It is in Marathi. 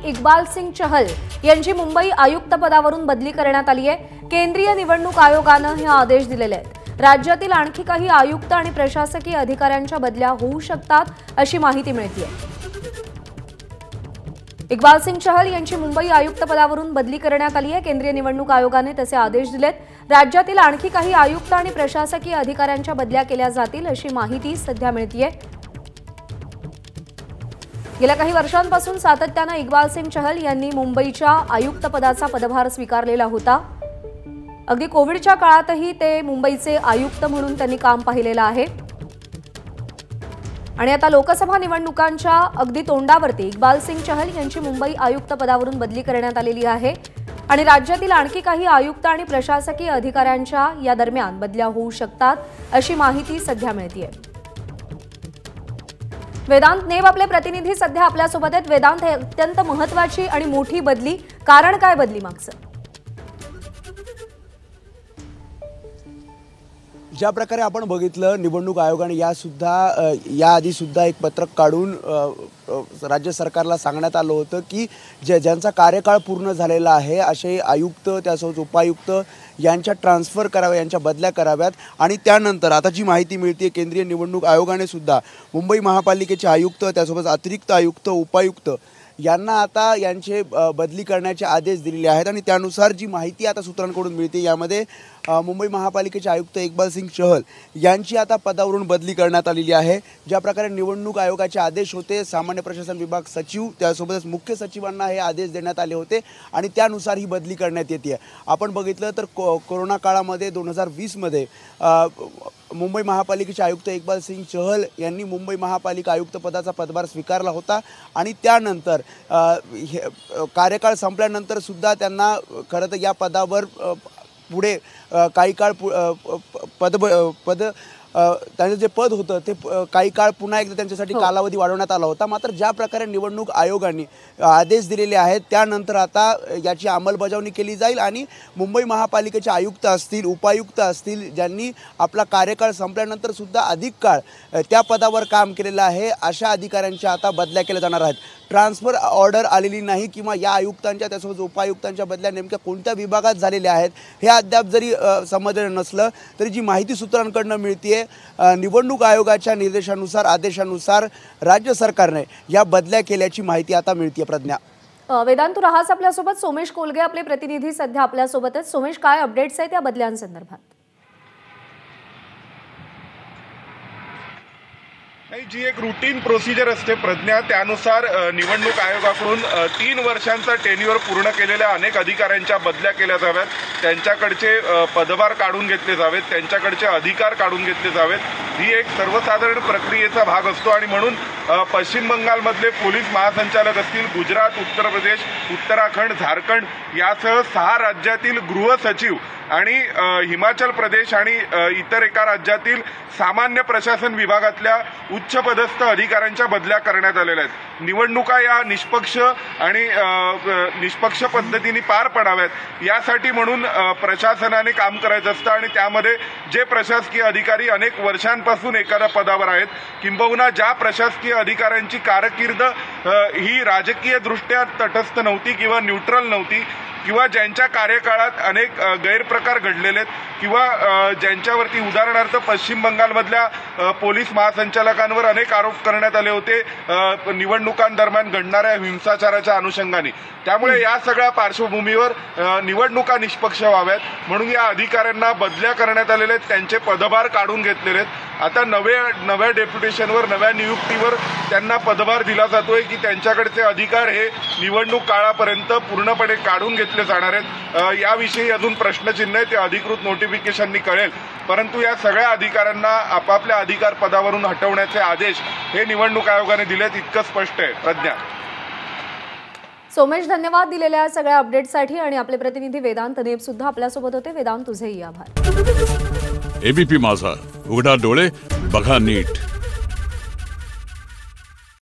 इकबाल सिंग चहल यांची मुंबई आयुक्त पदावरून बदली करण्यात आली आहे। केंद्रीय निवडणूक आयोगाने हे आदेश दिलेले आहेत। राज्यातील आणखी काही आयुक्त आणि प्रशासकीय अधिकाऱ्यांच्या बदल्या होऊ शकतात अशी माहिती मिळते। इकबाल सिंग चहल यांची मुंबई आयुक्त पदावरून बदली करण्यात आली आहे। केंद्रीय निवडणूक आयोगाने तसे आदेश दिलेत। राज्यातील आणखी काही आयुक्त आणि प्रशासकीय अधिकाऱ्यांच्या बदल्या केल्या जातील अशी माहिती सध्या मिळते। गेल्या काही वर्षांपासून सातत्याने इकबाल सिंग चहल यांनी मुंबईच्या आयुक्त पदाचा पदभार स्वीकारलेला होता। अगदी कोविडच्या काळातही ते मुंबईचे आयुक्त म्हणून त्यांनी काम पाहिलेलं आहे। आणि आता लोकसभा निवडणुकांच्या अगदी तोंडावरती इकबाल सिंग चहल यांची मुंबई आयुक्त पदावरून बदली करण्यात आलेली आहे आणि राज्यातील आणखी काही आयुक्त आणि प्रशासकीय अधिकाऱ्यांच्या या दरम्यान बदल्या होऊ शकतात अशी माहिती सध्या मिळते। वेदांत नेब आपले प्रतिनिधी सध्या आपल्या सोबत आहेत। वेदांत, हे अत्यंत महत्त्वाची आणि मोठी बदली, कारण काय बदली मागचं? ज्या प्रकारे आपण बघितलं, निवडणूक आयोगाने याआधी सुद्धा एक पत्रक काढून राज्य सरकारला सांगण्यात आलं होतं की ज्यांचा कार्यकाळ पूर्ण झालेला आहे असे आयुक्त त्यासोबत उपायुक्त यांच्या ट्रान्सफर कराव्या, यांच्या बदल्या कराव्यात। आणि त्यानंतर आता जी माहिती मिळते, केंद्रीय निवडणूक आयोगाने सुद्धा मुंबई महापालिकेचे आयुक्त त्यासोबत अतिरिक्त आयुक्त उपायुक्त यांना आता यांचे बदली करण्याचे आदेश दिलेले आहेत। आणि त्यानुसार जी माहिती आता सूत्रांकडून मिळते, यामध्ये मुंबई महापालिकेचे आयुक्त इकबाल सिंग चहल यांची आता पदावरून बदली करण्यात आलेली आहे। ज्या प्रकारे निवडणूक आयोगाचे आदेश होते, सामान्य प्रशासन विभाग सचिव त्यासोबतच मुख्य सचिवांना हे आदेश देण्यात आले होते आणि त्यानुसार ही बदली करण्यात येते। आपण बघितलं तर कोरोना काळामध्ये 2020 मध्ये मुंबई महापालिकेचे आयुक्त इकबाल सिंग चहल यांनी मुंबई महापालिका आयुक्त पदाचा पदभार स्वीकारला होता आणि त्यानंतर कार्यकाळ संपल्यानंतर सुद्धा त्यांना खरं तर या पदावर पुढे काही काळ त्यांचं जे पद होतं ते काही काळ पुन्हा एकदा त्यांच्यासाठी कालावधी वाढवण्यात आला होता। मात्र ज्या प्रकारे निवडणूक आयोगाने आदेश दिलेले आहेत त्यानंतर आता याची अंमलबजावणी केली जाईल आणि मुंबई महापालिकेचे आयुक्त असतील, उपायुक्त असतील, ज्यांनी आपला कार्यकाळ संपल्यानंतर सुद्धा अधिक काळ त्या पदावर काम केलेलं आहे, अशा अधिकाऱ्यांच्या आता बदल्या केल्या जाणार आहेत। ट्रान्सफर ऑर्डर आलेली नाही किंवा या आयुक्तांच्या त्यासोबत उपायुक्तांच्या बदल्या नेमक्या कोणत्या विभागात झालेल्या आहेत हे अद्याप जरी समजलं नसलं तरी जी माहिती सूत्रांकडून मिळते, निवडणूक आयोगाच्या निर्देशानुसार आदेशानुसार राज्य सरकारने या बदल्या केल्याची माहिती आता मिळते। प्रज्ञा, वेदांत, तू राहास आपल्यासोबत। सोमेश कोलगे आपले प्रतिनिधी सध्या आपल्यासोबत आहेत। सोमेश, काय अपडेट्स आहेत या बदल्यांसंदर्भात? जी एक रूटीन प्रोसिजर असते प्रज्ञा, त्यानुसार निवडणूक आयोगाकडून 3 वर्षांचा टेन्युअर पूर्ण केलेल्या अनेक अधिकाऱ्यांच्या बदल्या केल्या जाव्यात, त्यांच्याकडचे पदभार काढून घेतले जावेत, त्यांच्याकडचे अधिकार काढून घेतले जावेत। ही एक सर्वसाधारण प्रक्रियेचा भाग असतो आणि म्हणून पश्चिम बंगालमधले पोलीस महासंचालक असतील, गुजरात, उत्तर प्रदेश, उत्तराखंड, झारखंड यासह 6 राज्यातील गृह सचिव आणि हिमाचल प्रदेश आणि इतर एका राज्यातील सामान्य प्रशासन विभागातल्या उच्च पदस्थ अधिकाऱ्यांच्या बदल्या करण्यात आलेल्या आहेत। निवडणुका या निष्पक्ष पद्धतीने पार पडाव्यात यासाठी म्हणून प्रशासनाने काम करायचं असतं आणि त्यामध्ये जे प्रशासकीय अधिकारी अनेक वर्षांपासून एखाद्या पदावर आहेत किंबहुना ज्या प्रशासकीय अधिकाऱ्यांची कारकीर्द ही राजकीय दृष्ट्या तटस्थ नव्हती किंवा न्यूट्रल नव्हती किंवा ज्यांच्या कार्यकाळात अनेक गैरप्रकार घडलेले आहेत किंवा ज्यांच्यावरती उदाहरणार्थ पश्चिम बंगालमधल्या पोलीस महासंचालकांवर अनेक आरोप करण्यात आले होते निवडणुकांदरम्यान घडणाऱ्या हिंसाचाराच्या अनुषंगाने, त्यामुळे या सगळ्या पार्श्वभूमीवर निवडणुका निष्पक्ष व्हाव्यात म्हणून या अधिकाऱ्यांना बदल्या करण्यात आलेल्या आहेत, त्यांचे पदभार काढून घेतलेले आहेत। आता नव्या डेप्युटेशनवर, नव्या नियुक्तीवर त्यांना पदभार दिला जातोय की त्यांच्याकडचे अधिकार हे निवडणूक काळापर्यंत पूर्णपणे काढून घेतले जाणार आहेत। याविषयी अजून प्रश्नचिन्ह आहे, ते अधिकृत नोटिफिकेशननी कळेल, परंतु या सगळ्या अधिकाऱ्यांना आपापल्या अधिकार पदावरून हटवण्याचे आदेश हे निवडणूक आयोगाने दिलेत, इतकं स्पष्ट आहे। प्रज्ञा, सोमेश, धन्यवाद दिलेल्या सगळ्या अपडेटसाठी। आणि आपले प्रतिनिधी वेदांत नेब सुद्धा आपल्यासोबत होते। वेदांत, तुझेही आभार। एबीपी माझा, उघडा डोळे बघा नीट।